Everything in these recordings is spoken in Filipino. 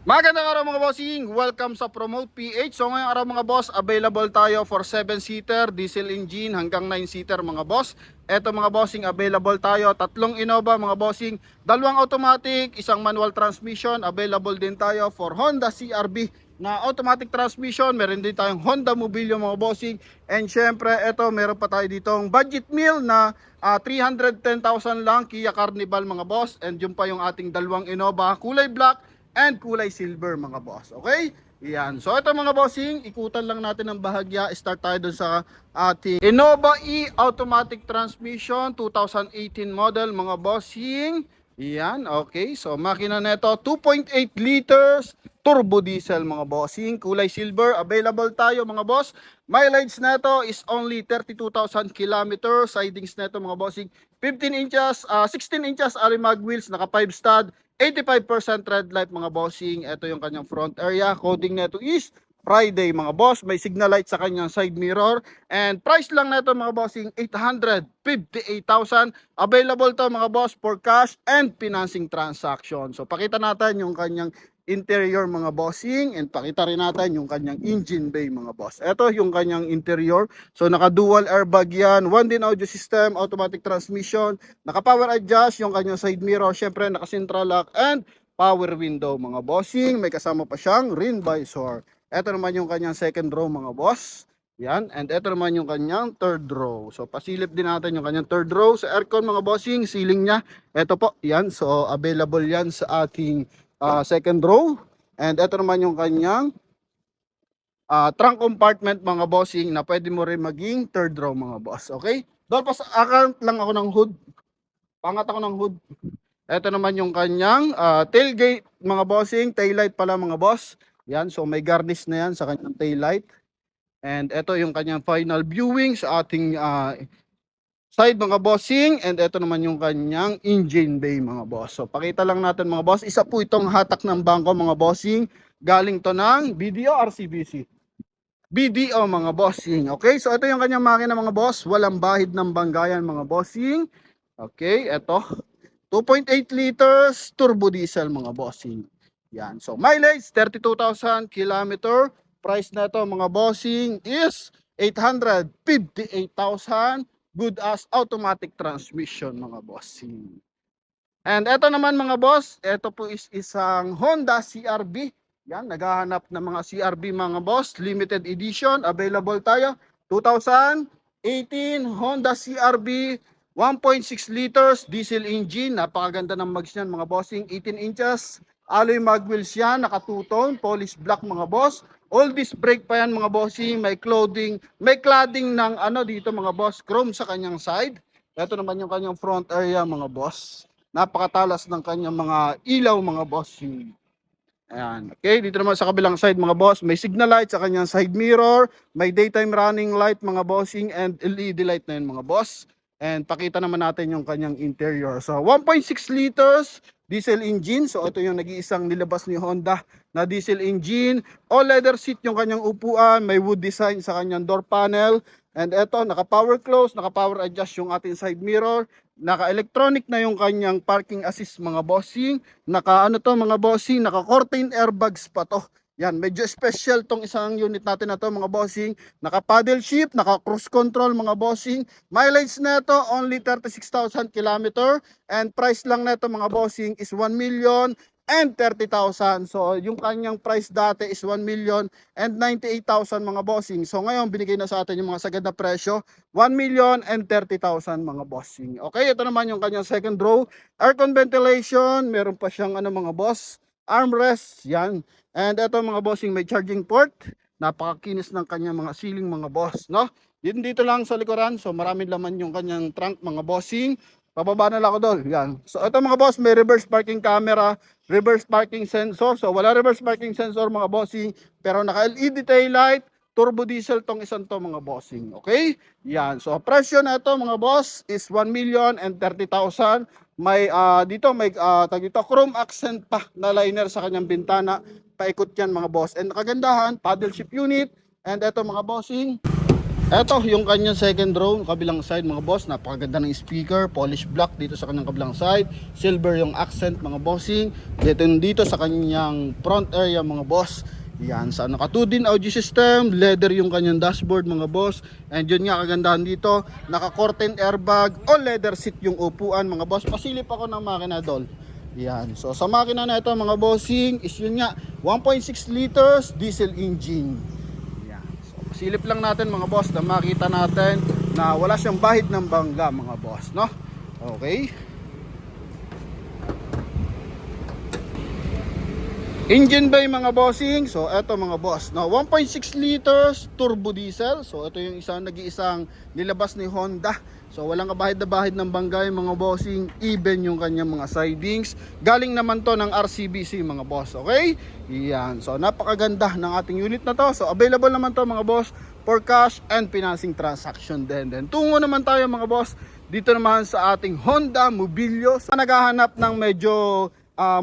Magandang araw mga bossing, welcome sa Promote PH. So ngayong araw mga boss, available tayo for 7-seater, diesel engine hanggang 9-seater mga boss. Eto mga bossing, available tayo, tatlong Innova mga bossing, dalawang automatic, isang manual transmission. Available din tayo for Honda CRV na automatic transmission. Meron din tayong Honda Mobilio mga bossing. And syempre, eto meron pa tayo ditong budget meal na 310,000 lang, Kia Carnival mga boss. And yun pa yung ating dalawang Innova, kulay black and kulay silver mga boss. Okay? Yan. So ito mga bossing, ikutan lang natin ng bahagya. Start tayo dun sa ating Innova E automatic transmission 2018 model mga bossing. Yan. Okay. So makina nito 2.8 liters turbo diesel mga bossing, kulay silver. Available tayo mga boss. Mileage nito is only 32,000 kilometers. Sidings nito mga bossing 15 inches, 16 inches alimag wheels, naka 5 stud, 85% red light mga bossing. Ito yung kanyang front area. Coding nito is Friday mga boss. May signal light sa kanyang side mirror. And price lang nito mga bossing 858,000. Available to mga boss for cash and financing transaction. So pakita natin yung kanyang interior mga bossing, and pakita rin natin yung kanyang engine bay mga boss. Ito yung kanyang interior. So naka dual airbag yan, one din audio system, automatic transmission, naka power adjust yung kanyang side mirror, syempre naka central lock and power window mga bossing. May kasama pa siyang rain visor. Ito naman yung kanyang second row mga boss. Yan, and ito naman yung kanyang third row. So pasilip din natin yung kanyang third row. Sa aircon mga bossing, ceiling niya, ito po, yan. So available yan sa ating second row. And ito naman yung kanyang trunk compartment mga bossing, na pwede mo rin maging third row mga boss. Okay? Doon pa sa account lang ako ng hood. Pangat ako ng hood. Ito naman yung kanyang tailgate mga bossing. Taillight pala mga boss. Yan. So may garnish na yan sa kanyang taillight. And ito yung kanyang final viewing sa ating side mga bossing. And ito naman yung kanyang engine bay mga boss. So pakita lang natin mga boss, isa po itong hatak ng bangko mga bossing. Galing to ng BDO RCBC. BDO mga bossing. Okay, so ito yung kanyang makina mga boss. Walang bahid ng banggayan mga bossing. Okay, ito 2.8 liters turbo diesel mga bossing. Yan. So mileage 32,000 kilometer. Price na ito mga bossing is 858,000. Good as automatic transmission mga bossing. And ito naman mga boss, ito po is isang Honda CRV. Yan, naghahanap ng mga CRV mga boss, limited edition, available tayo. 2018 Honda CRV 1.6 liters diesel engine. Napakaganda ng mags niyan mga bossing, 18 inches. Alloy mag wheels yan, naka two-tone, polish black mga boss. All disc brake pa yan mga bossing, may cladding ng ano dito mga boss, chrome sa kanyang side. Ito naman yung kanyang front area mga boss. Napakatalas ng kanyang mga ilaw mga bossing. Ayan. Okay, dito naman sa kabilang side mga boss, may signal light sa kanyang side mirror, may daytime running light mga bossing, and LED light na yun mga boss. And pakita naman natin yung kanyang interior. So 1.6 liters diesel engine. So ito yung nag-iisang nilabas ni Honda na diesel engine. All leather seat yung kanyang upuan, may wood design sa kanyang door panel. And ito, naka power close, naka power adjust yung ating side mirror. Naka-electronic na yung kanyang parking assist mga bossing. Naka ano to mga bossing, naka curtain airbags pa to. Yan, medyo special tong isang unit natin na to mga bossing. Naka paddle shift, naka cruise control mga bossing. Mileage na ito only 36,000 kilometer, and price lang na ito mga bossing is 1,030,000. So yung kanyang price dati is 1,098,000 mga bossing. So ngayon binigay na sa atin yung mga sagad na presyo, 1,030,000 mga bossing. Okay, ito naman yung kanyang second row. Aircon ventilation, meron pa siyang ano mga boss, armrest, yan. And ito mga bossing, may charging port. Napakakinis ng kanyang mga ceiling mga boss, no? Dito lang sa likuran, so maraming laman yung kanyang trunk mga bossing. Pababa na lang ako doon, yan. So ito mga boss, may reverse parking camera, reverse parking sensor. So wala reverse parking sensor mga bossing, pero naka LED tail light, turbo diesel tong isang to mga bossing. Okay? Yan. So presyo na ito mga boss is 1,030,000. May dito may dito chrome accent pa na liner sa kanyang bintana. Paikot yan mga boss. And kagandahan, paddle shift unit. And ito mga bossing, Eto yung kanyang second row, kabilang side mga boss, napakaganda ng speaker, polish black dito sa kanyang kabilang side, silver yung accent mga bossing, dito sa kanyang front area mga boss. Yan, sa naka 2 din audio system, leather yung kanyang dashboard mga boss. And yun nga kagandahan dito, naka curtain airbag o leather seat yung upuan mga boss. Pasilip ako ng makina dol. Yan, so sa makina na ito mga bossing is yun nga 1.6 liters diesel engine. Silip lang natin mga boss na makita natin na wala siyang bahid ng bangga mga boss, no? Okay. Engine bay mga bossing. So eto mga boss, no, 1.6 liters turbo diesel. So ito yung nag-iisang nilabas ni Honda. So walang kabahid na bahid ng bangga yung mga bossing, even yung kanyang mga sidings. Galing naman to ng RCBC mga boss, okay? Yan. So napakaganda ng ating unit na to. So available naman to mga boss for cash and financing transaction din. Then tungo naman tayo mga boss dito naman sa ating Honda Mobilio. So naghahanap ng medyo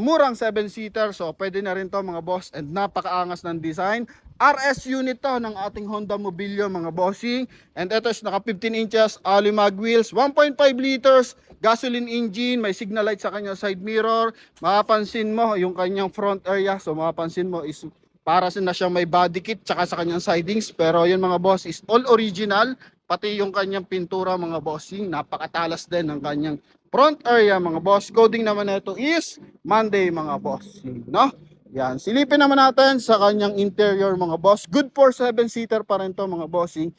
murang 7-seater, so pwede na rin to mga boss, and napakaangas ng design. RS unit to ng ating Honda Mobilio mga bossing, and ito is naka 15 inches alloy mag wheels, 1.5 liters gasoline engine, may signal light sa kanyang side mirror. Mapapansin mo yung kanyang front area, so mapapansin mo is para na siyang may body kit tsaka sa kanyang sidings, pero yun mga boss is all original, pati yung kanyang pintura mga bossing, napakatalas din ng kanyang front area mga boss. Coding naman nito is Monday mga boss, no? Yan, silipin naman natin sa kanyang interior mga boss. Good for 7-seater pa rin to mga bossing.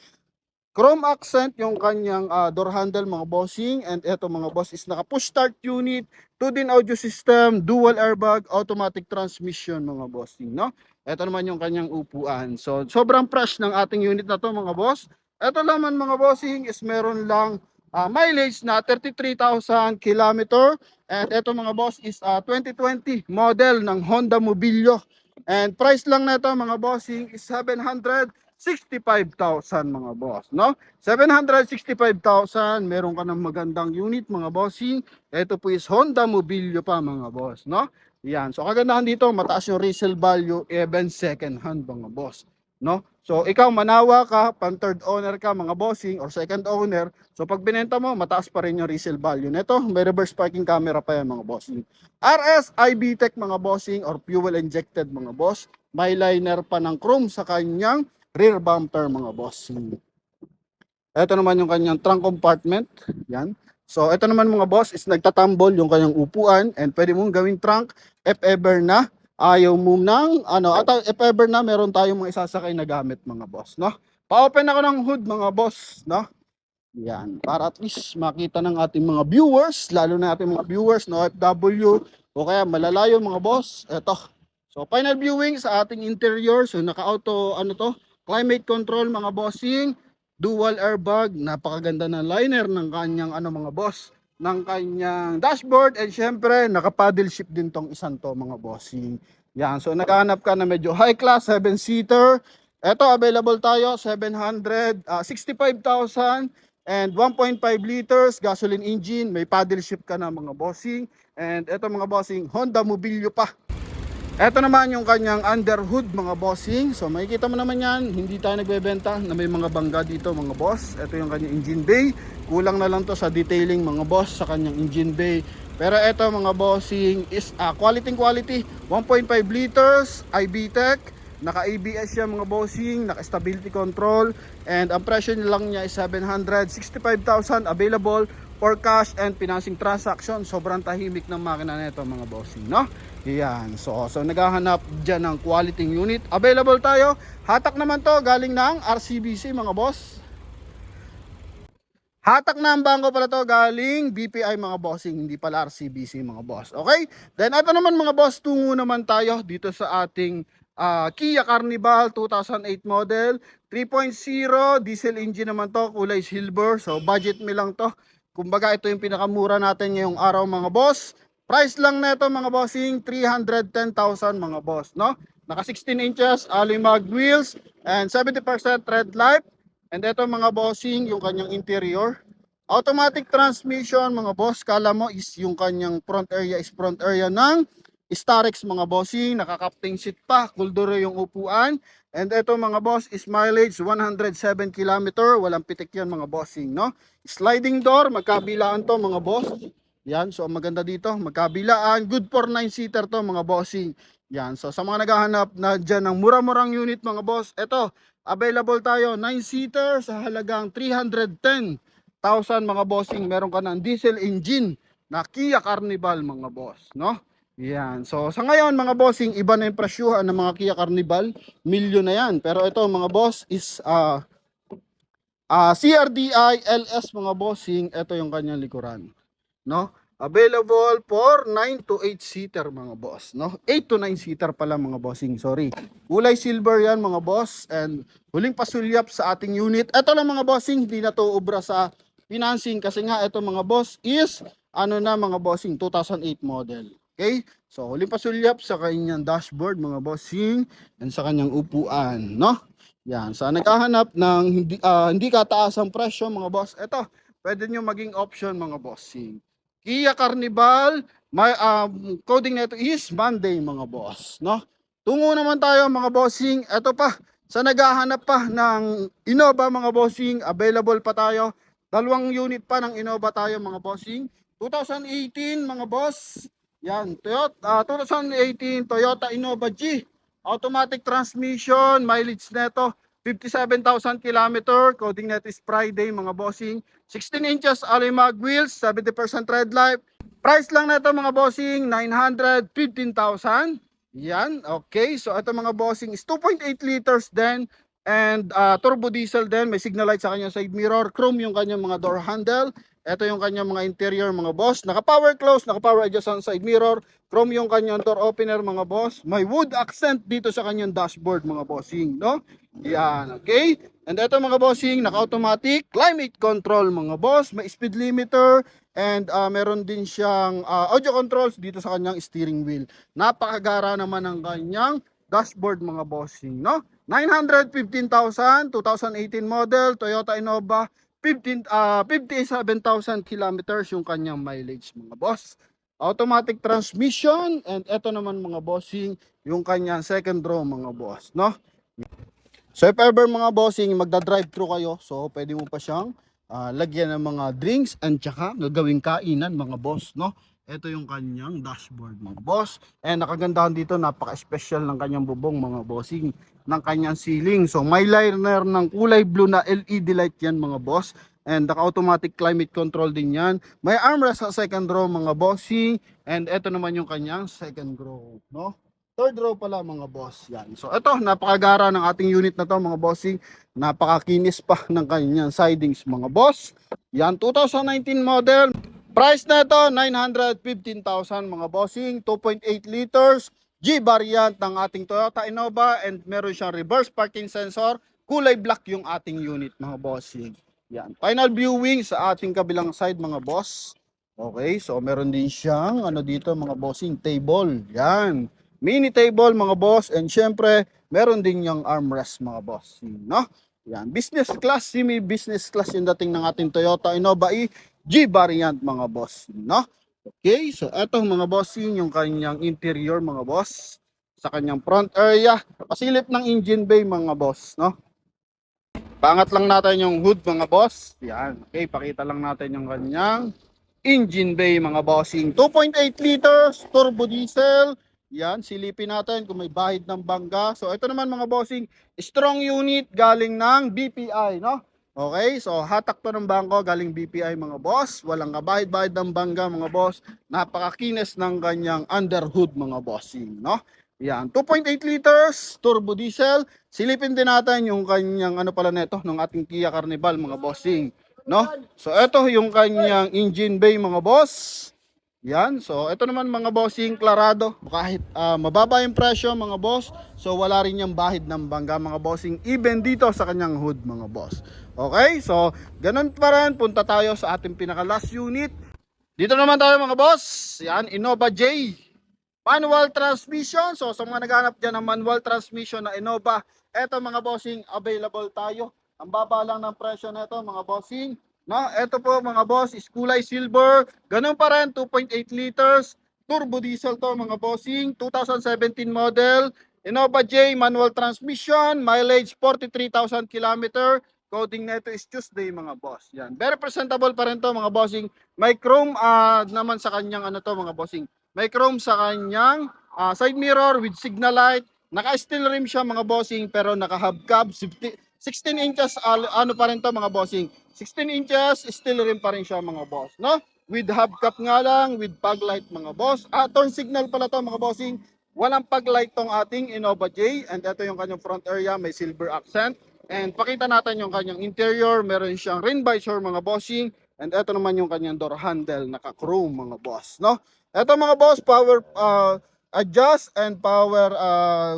Chrome accent yung kanyang door handle mga bossing, and eto mga boss is naka push start unit, 2-din audio system, dual airbag, automatic transmission mga bossing, no? Eto naman yung kanyang upuan. So sobrang fresh ng ating unit na to mga boss. Eto naman mga bossing is meron lang mileage na 33,000 kilometer. And ito mga boss is 2020 model ng Honda Mobilio. And price lang nito mga bossing is 765,000 mga boss, no? 765,000, meron ka ng magandang unit mga bossing. Ito po is Honda Mobilio pa mga boss, no? Yan. So kagandahan dito, mataas yung resale value, even second hand mga boss, no? So ikaw manawa ka, pan third owner ka mga bossing or second owner, so pag binenta mo, mataas pa rin yung resale value nito. May reverse parking camera pa yan mga bossing. RS iBTEC mga bossing or fuel injected mga boss. May liner pa ng chrome sa kanyang rear bumper mga bossing. Ito naman yung kanyang trunk compartment. Yan. So ito naman mga boss is nagtatambol yung kanyang upuan, and pwede mong gawing trunk if ever na ayaw mo ng at if ever na meron tayong mga isasakay na gamit mga boss, no? Pa-open ako ng hood mga boss, no? Yan, para at least makita ng ating mga viewers, lalo na ating mga viewers na OFW o kaya malalayo mga boss. Ito. So final viewing sa ating interior. So naka-auto climate control mga bossing, dual airbag, napakaganda na liner ng kanyang mga boss, ng kanyang dashboard, and syempre naka-paddle shift din tong isang to mga bossing. Yan, so naghahanap ka na medyo high class 7-seater. Ito available tayo 765,000 and 1.5 liters gasoline engine, may paddle shift ka na mga bossing. And ito mga bossing, Honda Mobilio pa. Ito naman yung kanyang underhood mga bossing. So makikita mo naman yan, hindi tayo nagbebenta na may mga bangga dito mga boss. Ito yung kanyang engine bay. Kulang na lang to sa detailing mga boss sa kanyang engine bay. Pero ito mga bossing is quality 1.5 liters iBTEC. Naka ABS siya mga bossing, naka stability control, and ang presyo lang niya is 765,000, available for cash and financing transaction. Sobrang tahimik ng makina nito mga bossing, no? Yan. So naghahanap dyan ng quality unit. Available tayo. Hatak naman to galing ng RCBC mga boss. Hatak na ang bangko pala to galing BPI mga bossing, hindi pala RCBC mga boss. Okay? Then ito naman mga boss, tungo naman tayo dito sa ating Kia Carnival 2008 model. 3.0 diesel engine naman to, kulay silver. So budget me lang to. Kumbaga ito yung pinakamura natin ngayong araw mga boss. Price lang nito mga bossing, 310,000 mga boss, no? Naka 16 inches alloy mag wheels and 70% red light. And ito mga bossing, yung kanyang interior. Automatic transmission mga boss, kala mo is yung kanyang front area is front area ng Starex mga bossing, nakaka-captain seat pa, kulduro yung upuan. And ito mga boss is mileage 107 km, walang pitik yan mga bossing, no? Sliding door, magkabilaan to mga boss. Yan, so maganda dito, magkabilaan. Good for 9-seater to mga bossing. Yan, so sa mga naghahanap na dyan ng mura-murang unit mga boss, ito, available tayo 9-seater sa halagang 310,000 mga bossing. Meron ka ng diesel engine na Kia Carnival mga boss, no? Yan, so sa ngayon mga bossing, iba na yung presyuhan ng mga Kia Carnival, milyon na yan. Pero ito mga boss is CRDI LS mga bossing, ito yung kanyang likuran, no? Available for 9 to 8 seater mga boss, no? 8 to 9 seater pala mga bossing, sorry. Kulay silver yan mga boss, and huling pasulyap sa ating unit. Ito lang mga bossing, hindi na to ubra sa financing kasi nga ito mga boss is ano na mga bossing, 2008 model. Okay? So huling pasulyap sa kanyang dashboard mga bossing and sa kanyang upuan, no? Yan, sa naghahanap ng hindi kataas ang presyo mga boss, ito, pwede nyo maging option mga bossing. Kia Carnival, may coding nito is Monday mga boss, no? Tungo naman tayo mga bossing, ito pa, sa naghahanap pa ng Innova mga bossing, available pa tayo. Dalawang unit pa ng Innova tayo mga bossing. 2018 mga boss, yan, Toyota, 2018 Toyota Innova G. Automatic transmission, mileage neto 57,000 km, coding net is Friday mga bossing. 16 inches alloy mag wheels, 70% red light. Price lang nito mga bossing, 915,000. Yan, okay. So ito mga bossing is 2.8 liters din and turbo diesel din. May signal light sa kanyang side mirror, chrome yung kanyang mga door handle. Ito yung kanyang mga interior mga boss. Naka-power close, naka-power adjust on side mirror. Chrome yung kanyang door opener mga boss. May wood accent dito sa kanyang dashboard mga bossing, no? Yan, okay? And ito mga bossing, naka-automatic climate control mga boss. May speed limiter and meron din siyang audio controls dito sa kanyang steering wheel. Napakagara naman ng kanyang dashboard mga bossing, no? 915,000, 2018 model, Toyota Innova, 57,000 kilometers yung kanyang mileage mga boss. Automatic transmission and ito naman mga bossing yung kanyang second row mga boss, no? So if ever mga bossing magda-drive thru kayo, so pwede mo pa siyang lagyan ng mga drinks and tsaka gagawing kainan mga boss, no? Ito yung kanyang dashboard mga boss. And nakagandahan dito, napaka-special ng kanyang bubong mga bossing, ng kanyang ceiling. So may liner ng kulay blue na LED light yan mga boss. And naka-automatic climate control din yan. May armrest sa second row mga bossing. And ito naman yung kanyang second row, no? Third row pala mga boss. Yan. So ito, napakagara ng ating unit na to mga bossing. Napakakinis pa ng kanyang sidings mga boss. Yan, 2019 model. Price na ito, 915,000 mga bossing. 2.8 liters. G variant ng ating Toyota Innova. And meron siyang reverse parking sensor. Kulay black yung ating unit mga bossing. Yan. Final viewing sa ating kabilang side mga boss. Okay, so meron din siyang ano dito mga bossing, table. Yan. Mini table mga boss, and syempre meron din yung armrest mga boss, no? Yan, business class, semi business class yung dating ng ating Toyota Innova G variant mga boss, no? Okay, so eto mga bossing yung kanyang interior mga boss, sa kanyang front area, pasilip ng engine bay mga boss, no? Pangat lang natin yung hood mga boss. Yan, okay, pakita lang natin yung kanyang engine bay mga bossing. 2.8 liters turbo diesel. Yan, silipin natin kung may bahid ng bangga. So ito naman mga bossing, strong unit galing ng BPI, no? Okay, so hatak to ng bangko galing BPI mga boss. Walang kabahid-bahid ng bangga mga boss. Napakakinis ng kanyang underhood mga bossing, no? Yan, 2.8 liters turbo diesel. Silipin din natin yung kanyang ano pala nito ng ating Kia Carnival mga bossing, no? So ito yung kanyang engine bay mga boss. Yan, so ito naman mga bossing, klarado, kahit mababa yung presyo mga boss, so wala rin yung bahid ng bangga mga bossing, even dito sa kanyang hood mga boss. Okay, so ganun pa rin, punta tayo sa ating pinaka last unit. Dito naman tayo mga boss, yan, Innova J. Manual transmission, so sa mga naghanap dyan ng manual transmission na Innova, eto mga bossing, available tayo. Ang baba lang ng presyo nito mga bossing. No, ito po mga boss is kulay silver. Ganun pa rin, 2.8 liters. turbo diesel to mga bossing, 2017 model, Innova J, manual transmission, mileage 43,000 km. Coding nito is Tuesday mga boss. Yan. Very presentable pa rin to mga bossing. May chrome naman sa kanyang ano to mga bossing. May chrome sa kanyang side mirror with signal light. Naka-steel rim siya mga bossing pero naka-hubcap 16 inches ano pa rin to mga bossing. 16 inches steel rim pa rin siya mga boss, no? With hubcap nga lang, with fog light mga boss. Turn signal pala to mga bossing. Walang fog light tong ating Innova J, and ito yung kanyang front area, may silver accent. And pakita natin yung kanyang interior, meron siyang rain visor mga bossing. And ito naman yung kanyang door handle, naka-chrome mga boss, no? Ito mga boss, power adjust and power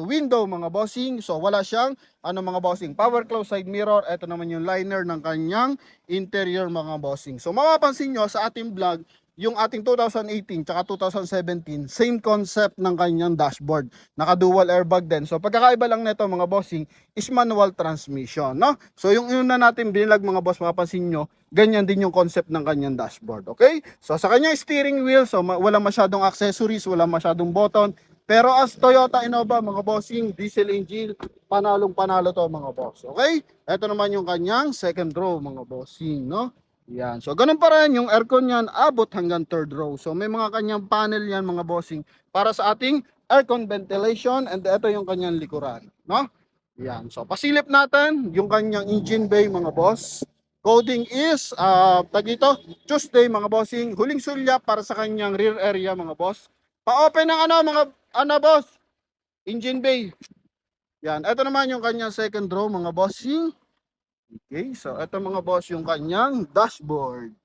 window mga bossing. So wala siyang ano mga bossing, power close side mirror. Ito naman yung liner ng kanyang interior mga bossing. So mapapansin nyo sa ating vlog, yung ating 2018 tsaka 2017, same concept ng kanyang dashboard. Naka dual airbag din. So pagkakaiba lang nito mga bossing is manual transmission, no? So yung una natin binilag mga boss, mapapansin nyo, ganyan din yung concept ng kanyang dashboard. Okay? So sa kanyang steering wheel, so wala masyadong accessories, wala masyadong button. Pero as Toyota Innova mga bossing, diesel engine, panalong panalo to mga boss. Okay? Ito naman yung kanyang second row mga bossing, no? Yan. So ganun pa rin yung aircon niyan, abot hanggang third row. So may mga kanyang panel yan mga bossing para sa ating aircon ventilation, and ito yung kanyang likuran, no? Yan. So pasilip natin yung kanyang engine bay mga boss. Coding is tag dito, Tuesday mga bossing. Huling sulyap para sa kanyang rear area mga boss. Pa-open ng ano boss, engine bay. Yan. Ito naman yung kanyang second row mga bossing. Okay, so ito mga boss yung kanyang dashboard.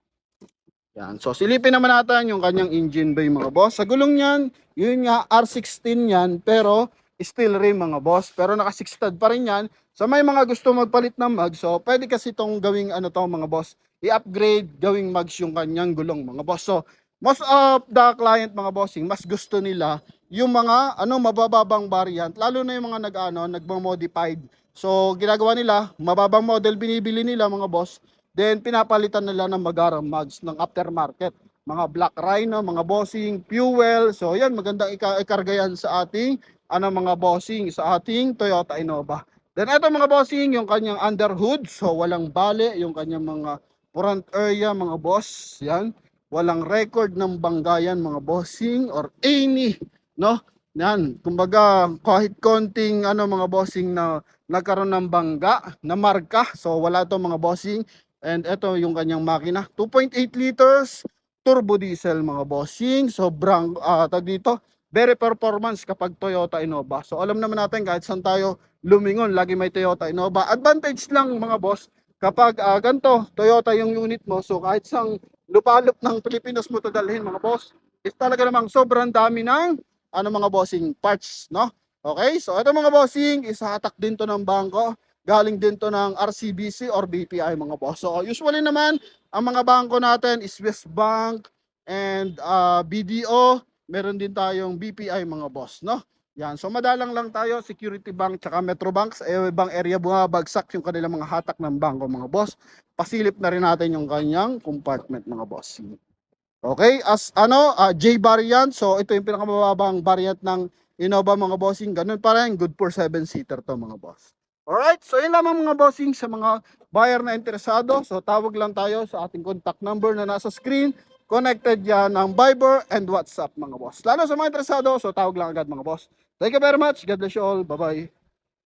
Yan. So silipin naman natin yung kanyang engine bay mga boss. Sa gulong niyan, yun nga R16 yan, pero steel rim mga boss. Pero naka 6 stud pa rin yan. So may mga gusto magpalit ng mag, so pwede kasi itong gawing ano to mga boss, i-upgrade, gawing mags yung kanyang gulong mga boss. So most of the client mga bossing, mas gusto nila yung mga ano mabababang variant, lalo na yung mga nagmo-modified. So ginagawa nila, mababang model binibili nila mga boss, then pinapalitan nila ng magarang mags ng aftermarket. Mga Black Rhino, mga bossing, fuel. So yan, magandang ikarga yan sa ating mga bossing, sa ating Toyota Innova. Then ito mga bossing, yung kanyang underhood. So walang bale, yung kanyang mga front area mga boss. Yan. Walang record ng banggayan mga bossing or any, no? Yan, kumbaga kahit konting mga bossing na nagkaroon ng bangga na marka, so wala to mga bossing. And ito yung kanyang makina, 2.8 liters turbo diesel mga bossing. Sobrang tag dito, very performance kapag Toyota Innova. So alam naman natin kahit saan tayo lumingon, lagi may Toyota Innova. Advantage lang mga boss kapag ganito Toyota yung unit mo, so kahit sang lupalop ng Pilipinas mo to dalhin mga boss, is talaga namang sobrang dami ng mga bossing parts, no? Okay, so ito mga bossing, isahatak din to ng bangko, galing din to ng RCBC or BPI mga boss. So usually naman ang mga bangko natin is West Bank and BDO, meron din tayong BPI mga boss, no? Yan, so madalang lang tayo, Security Bank tsaka Metro Bank, sa ibang area bumabagsak yung kanilang mga hatak ng bangko mga boss. Pasilip na rin natin yung kanyang compartment mga boss. Okay, as J variant, so ito yung pinakamababang variant ng Innova mga bossing. Ganun pa rin, good for 7-seater to mga boss. Alright, so yun lamang mga bossing sa mga buyer na interesado. So tawag lang tayo sa ating contact number na nasa screen. Connected yan ng Viber and WhatsApp mga boss. Lalo sa mga interesado, so tawag lang agad mga boss. Thank you very much. God bless you all. Bye-bye.